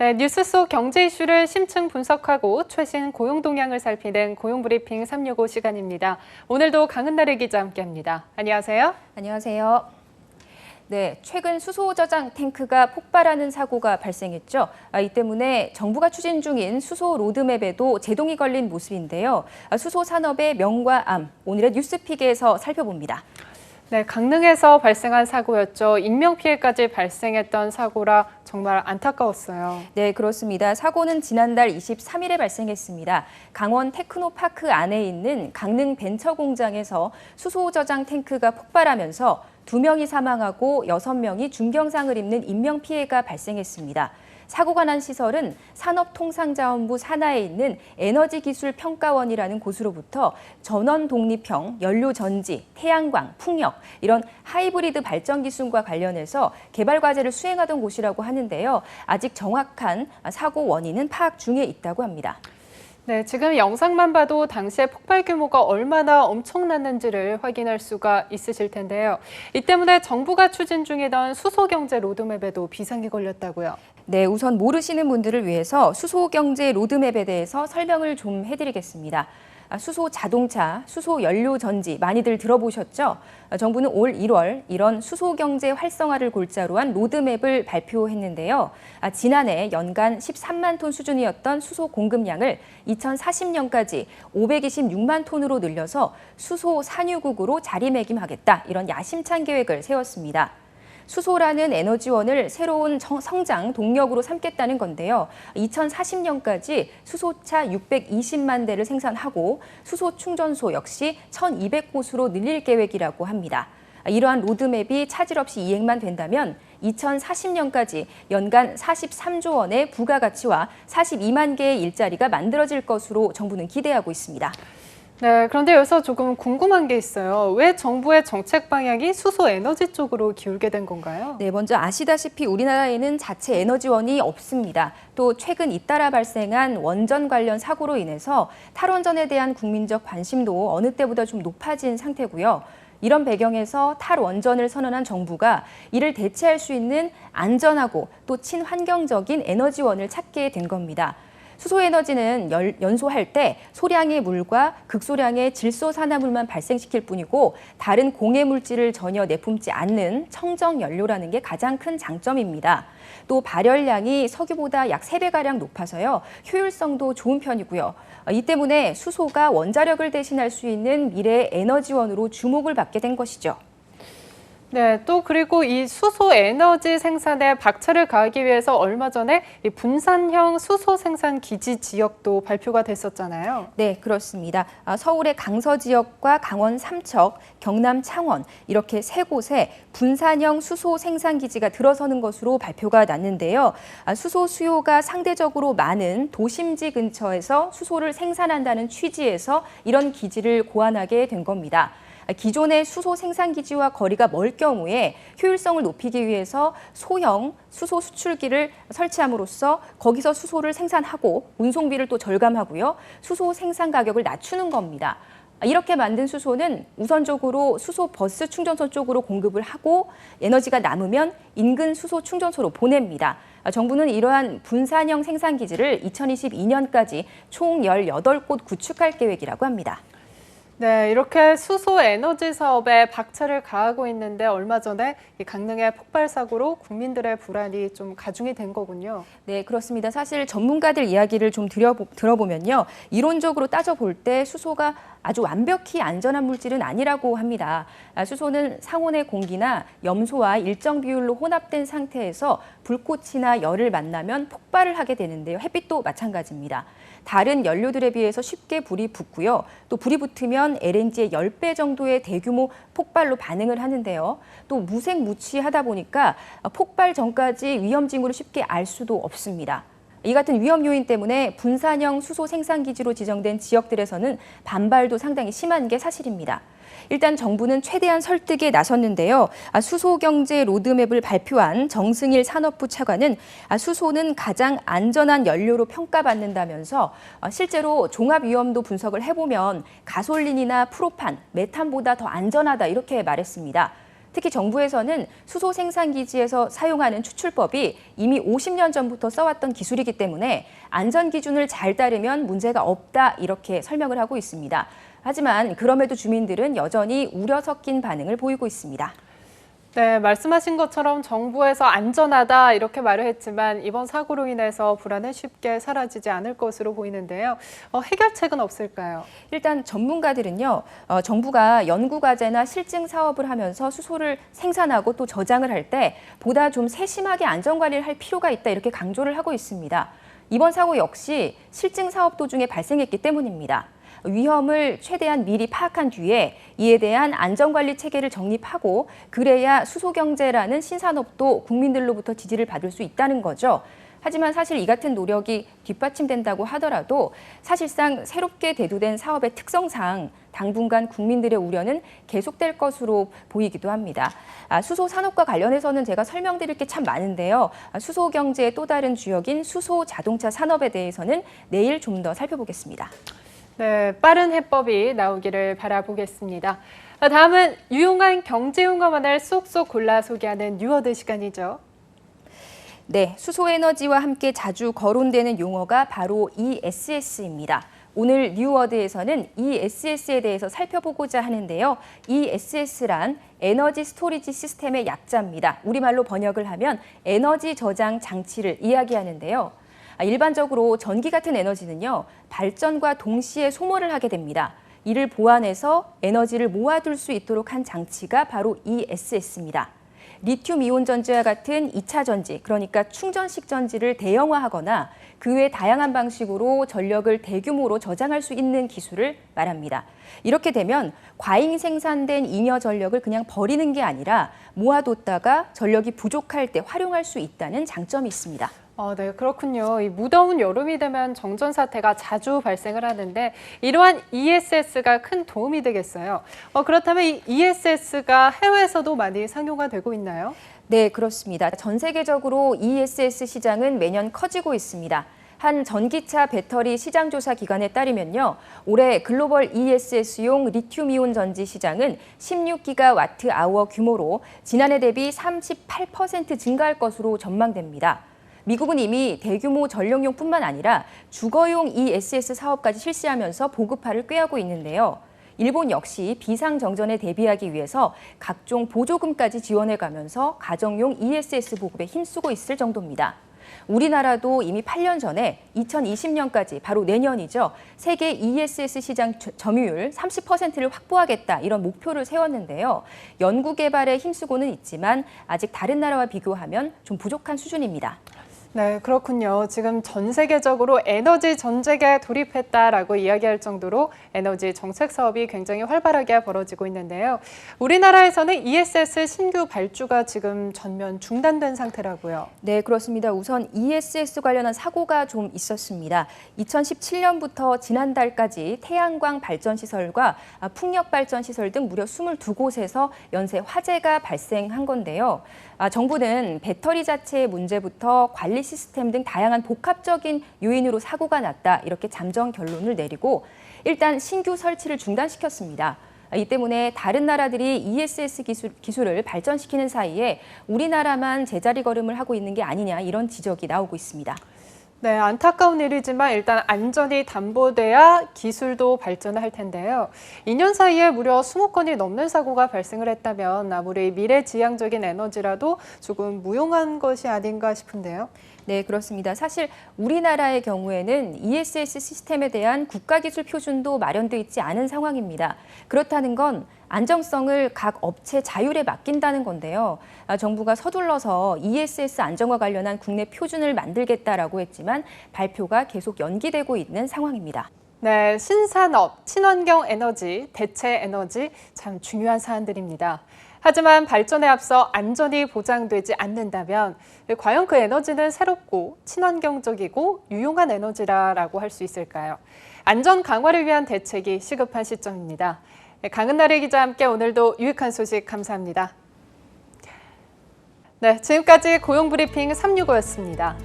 네, 뉴스 속 경제 이슈를 심층 분석하고 최신 고용 동향을 살피는 고용브리핑 365 시간입니다. 오늘도 강은나래 기자 함께합니다. 안녕하세요. 안녕하세요. 네, 최근 수소 저장 탱크가 폭발하는 사고가 발생했죠. 이 때문에 정부가 추진 중인 수소 로드맵에도 제동이 걸린 모습인데요. 수소 산업의 명과 암, 오늘의 뉴스픽에서 살펴봅니다. 네, 강릉에서 발생한 사고였죠. 인명피해까지 발생했던 사고라 정말 안타까웠어요. 네, 그렇습니다. 사고는 지난달 23일에 발생했습니다. 강원 테크노파크 안에 있는 강릉 벤처공장에서 수소 저장 탱크가 폭발하면서 2명이 사망하고 6명이 중경상을 입는 인명피해가 발생했습니다. 사고가 난 시설은 산업통상자원부 산하에 있는 에너지기술평가원이라는 곳으로부터 전원 독립형, 연료전지, 태양광, 풍력 이런 하이브리드 발전 기술과 관련해서 개발 과제를 수행하던 곳이라고 하는데요. 아직 정확한 사고 원인은 파악 중에 있다고 합니다. 네, 지금 영상만 봐도 당시의 폭발 규모가 얼마나 엄청났는지를 확인할 수가 있으실 텐데요. 이 때문에 정부가 추진 중이던 수소경제 로드맵에도 비상이 걸렸다고요. 네, 우선 모르시는 분들을 위해서 수소경제 로드맵에 대해서 설명을 좀 해드리겠습니다. 수소 자동차, 수소 연료 전지 많이들 들어보셨죠? 정부는 올 1월 이런 수소 경제 활성화를 골자로 한 로드맵을 발표했는데요. 지난해 연간 13만 톤 수준이었던 수소 공급량을 2040년까지 526만 톤으로 늘려서 수소 산유국으로 자리매김하겠다, 이런 야심찬 계획을 세웠습니다. 수소라는 에너지원을 새로운 성장 동력으로 삼겠다는 건데요. 2040년까지 수소차 620만 대를 생산하고 수소 충전소 역시 1,200곳으로 늘릴 계획이라고 합니다. 이러한 로드맵이 차질 없이 이행만 된다면 2040년까지 연간 43조 원의 부가가치와 42만 개의 일자리가 만들어질 것으로 정부는 기대하고 있습니다. 네, 그런데 여기서 조금 궁금한 게 있어요. 왜 정부의 정책 방향이 수소 에너지 쪽으로 기울게 된 건가요? 네, 먼저 아시다시피 우리나라에는 자체 에너지원이 없습니다. 또 최근 잇따라 발생한 원전 관련 사고로 인해서 탈원전에 대한 국민적 관심도 어느 때보다 좀 높아진 상태고요. 이런 배경에서 탈원전을 선언한 정부가 이를 대체할 수 있는 안전하고 또 친환경적인 에너지원을 찾게 된 겁니다. 수소에너지는 연소할 때 소량의 물과 극소량의 질소산화물만 발생시킬 뿐이고 다른 공해 물질을 전혀 내뿜지 않는 청정 연료라는 게 가장 큰 장점입니다. 또 발열량이 석유보다 약 3배가량 높아서요. 효율성도 좋은 편이고요. 이 때문에 수소가 원자력을 대신할 수 있는 미래의 에너지원으로 주목을 받게 된 것이죠. 네, 또 그리고 이 수소 에너지 생산에 박차를 가하기 위해서 얼마 전에 이 분산형 수소 생산 기지 지역도 발표가 됐었잖아요. 네, 그렇습니다. 서울의 강서 지역과 강원 삼척, 경남 창원 이렇게 3곳에 분산형 수소 생산 기지가 들어서는 것으로 발표가 났는데요. 수소 수요가 상대적으로 많은 도심지 근처에서 수소를 생산한다는 취지에서 이런 기지를 고안하게 된 겁니다. 기존의 수소 생산기지와 거리가 멀 경우에 효율성을 높이기 위해서 소형 수소 수출기를 설치함으로써 거기서 수소를 생산하고 운송비를 또 절감하고요. 수소 생산 가격을 낮추는 겁니다. 이렇게 만든 수소는 우선적으로 수소 버스 충전소 쪽으로 공급을 하고 에너지가 남으면 인근 수소 충전소로 보냅니다. 정부는 이러한 분산형 생산기지를 2022년까지 총 18곳 구축할 계획이라고 합니다. 네, 이렇게 수소 에너지 사업에 박차를 가하고 있는데 얼마 전에 이 강릉의 폭발 사고로 국민들의 불안이 좀 가중이 된 거군요. 네, 그렇습니다. 사실 전문가들 이야기를 좀 들어보면요. 이론적으로 따져볼 때 수소가 아주 완벽히 안전한 물질은 아니라고 합니다. 수소는 상온의 공기나 염소와 일정 비율로 혼합된 상태에서 불꽃이나 열을 만나면 폭발을 하게 되는데요. 햇빛도 마찬가지입니다. 다른 연료들에 비해서 쉽게 불이 붙고요. 또 불이 붙으면 LNG의 10배 정도의 대규모 폭발로 반응을 하는데요. 또 무색무취하다 보니까 폭발 전까지 위험 징후를 쉽게 알 수도 없습니다. 이 같은 위험 요인 때문에 분산형 수소 생산기지로 지정된 지역들에서는 반발도 상당히 심한 게 사실입니다. 일단 정부는 최대한 설득에 나섰는데요. 수소경제 로드맵을 발표한 정승일 산업부 차관은 수소는 가장 안전한 연료로 평가받는다면서 실제로 종합 위험도 분석을 해보면 가솔린이나 프로판, 메탄보다 더 안전하다 이렇게 말했습니다. 특히 정부에서는 수소 생산 기지에서 사용하는 추출법이 이미 50년 전부터 써왔던 기술이기 때문에 안전 기준을 잘 따르면 문제가 없다 이렇게 설명을 하고 있습니다. 하지만 그럼에도 주민들은 여전히 우려 섞인 반응을 보이고 있습니다. 네, 말씀하신 것처럼 정부에서 안전하다 이렇게 말을 했지만 이번 사고로 인해서 불안은 쉽게 사라지지 않을 것으로 보이는데요. 해결책은 없을까요? 일단 전문가들은요, 정부가 연구과제나 실증 사업을 하면서 수소를 생산하고 또 저장을 할 때 보다 좀 세심하게 안전관리를 할 필요가 있다 이렇게 강조를 하고 있습니다. 이번 사고 역시 실증 사업 도중에 발생했기 때문입니다. 위험을 최대한 미리 파악한 뒤에 이에 대한 안전관리 체계를 정립하고 그래야 수소경제라는 신산업도 국민들로부터 지지를 받을 수 있다는 거죠. 하지만 사실 이 같은 노력이 뒷받침된다고 하더라도 사실상 새롭게 대두된 사업의 특성상 당분간 국민들의 우려는 계속될 것으로 보이기도 합니다. 수소 산업과 관련해서는 제가 설명드릴 게 참 많은데요. 수소 경제의 또 다른 주역인 수소 자동차 산업에 대해서는 내일 좀 더 살펴보겠습니다. 네, 빠른 해법이 나오기를 바라보겠습니다. 다음은 유용한 경제 용어만을 쏙쏙 골라 소개하는 뉴워드 시간이죠. 네, 수소에너지와 함께 자주 거론되는 용어가 바로 ESS입니다. 오늘 뉴워드에서는 ESS에 대해서 살펴보고자 하는데요. ESS란 에너지 스토리지 시스템의 약자입니다. 우리말로 번역을 하면 에너지 저장 장치를 이야기하는데요. 일반적으로 전기 같은 에너지는요, 발전과 동시에 소모를 하게 됩니다. 이를 보완해서 에너지를 모아둘 수 있도록 한 장치가 바로 ESS입니다. 리튬 이온 전지와 같은 2차 전지, 그러니까 충전식 전지를 대형화하거나 그 외 다양한 방식으로 전력을 대규모로 저장할 수 있는 기술을 말합니다. 이렇게 되면 과잉 생산된 잉여 전력을 그냥 버리는 게 아니라 모아뒀다가 전력이 부족할 때 활용할 수 있다는 장점이 있습니다. 네, 그렇군요. 이 무더운 여름이 되면 정전 사태가 자주 발생을 하는데 이러한 ESS가 큰 도움이 되겠어요. 그렇다면 이 ESS가 해외에서도 많이 상용화 되고 있나요? 네, 그렇습니다. 전 세계적으로 ESS 시장은 매년 커지고 있습니다. 한 전기차 배터리 시장 조사 기관에 따르면요, 올해 글로벌 ESS용 리튬이온 전지 시장은 16기가와트-아워 규모로 지난해 대비 38% 증가할 것으로 전망됩니다. 미국은 이미 대규모 전력용뿐만 아니라 주거용 ESS 사업까지 실시하면서 보급화를 꾀하고 있는데요. 일본 역시 비상정전에 대비하기 위해서 각종 보조금까지 지원해가면서 가정용 ESS 보급에 힘쓰고 있을 정도입니다. 우리나라도 이미 8년 전에 2020년까지 바로 내년이죠. 세계 ESS 시장 점유율 30%를 확보하겠다 이런 목표를 세웠는데요. 연구개발에 힘쓰고는 있지만 아직 다른 나라와 비교하면 좀 부족한 수준입니다. 네, 그렇군요. 지금 전 세계적으로 에너지 전쟁에 돌입했다라고 이야기할 정도로 에너지 정책 사업이 굉장히 활발하게 벌어지고 있는데요. 우리나라에서는 ESS 신규 발주가 지금 전면 중단된 상태라고요. 네, 그렇습니다. 우선 ESS 관련한 사고가 좀 있었습니다. 2017년부터 지난달까지 태양광 발전시설과 풍력 발전시설 등 무려 22곳에서 연쇄 화재가 발생한 건데요. 정부는 배터리 자체의 문제부터 관리 시스템 등 다양한 복합적인 요인으로 사고가 났다 이렇게 잠정 결론을 내리고 일단 신규 설치를 중단시켰습니다. 이 때문에 다른 나라들이 ESS 기술을 발전시키는 사이에 우리나라만 제자리 걸음을 하고 있는 게 아니냐 이런 지적이 나오고 있습니다. 네, 안타까운 일이지만 일단 안전이 담보돼야 기술도 발전을 할 텐데요. 2년 사이에 무려 20건이 넘는 사고가 발생을 했다면 아무리 미래지향적인 에너지라도 조금 무용한 것이 아닌가 싶은데요. 네, 그렇습니다. 사실 우리나라의 경우에는 ESS 시스템에 대한 국가기술 표준도 마련돼 있지 않은 상황입니다. 그렇다는 건 안정성을 각 업체 자율에 맡긴다는 건데요. 정부가 서둘러서 ESS 안정화 관련한 국내 표준을 만들겠다라고 했지만 발표가 계속 연기되고 있는 상황입니다. 네, 신산업, 친환경 에너지, 대체 에너지 참 중요한 사안들입니다. 하지만 발전에 앞서 안전이 보장되지 않는다면 과연 그 에너지는 새롭고 친환경적이고 유용한 에너지라고 할 수 있을까요? 안전 강화를 위한 대책이 시급한 시점입니다. 강은나래 기자와 함께 오늘도 유익한 소식 감사합니다. 네, 지금까지 고용브리핑 365였습니다.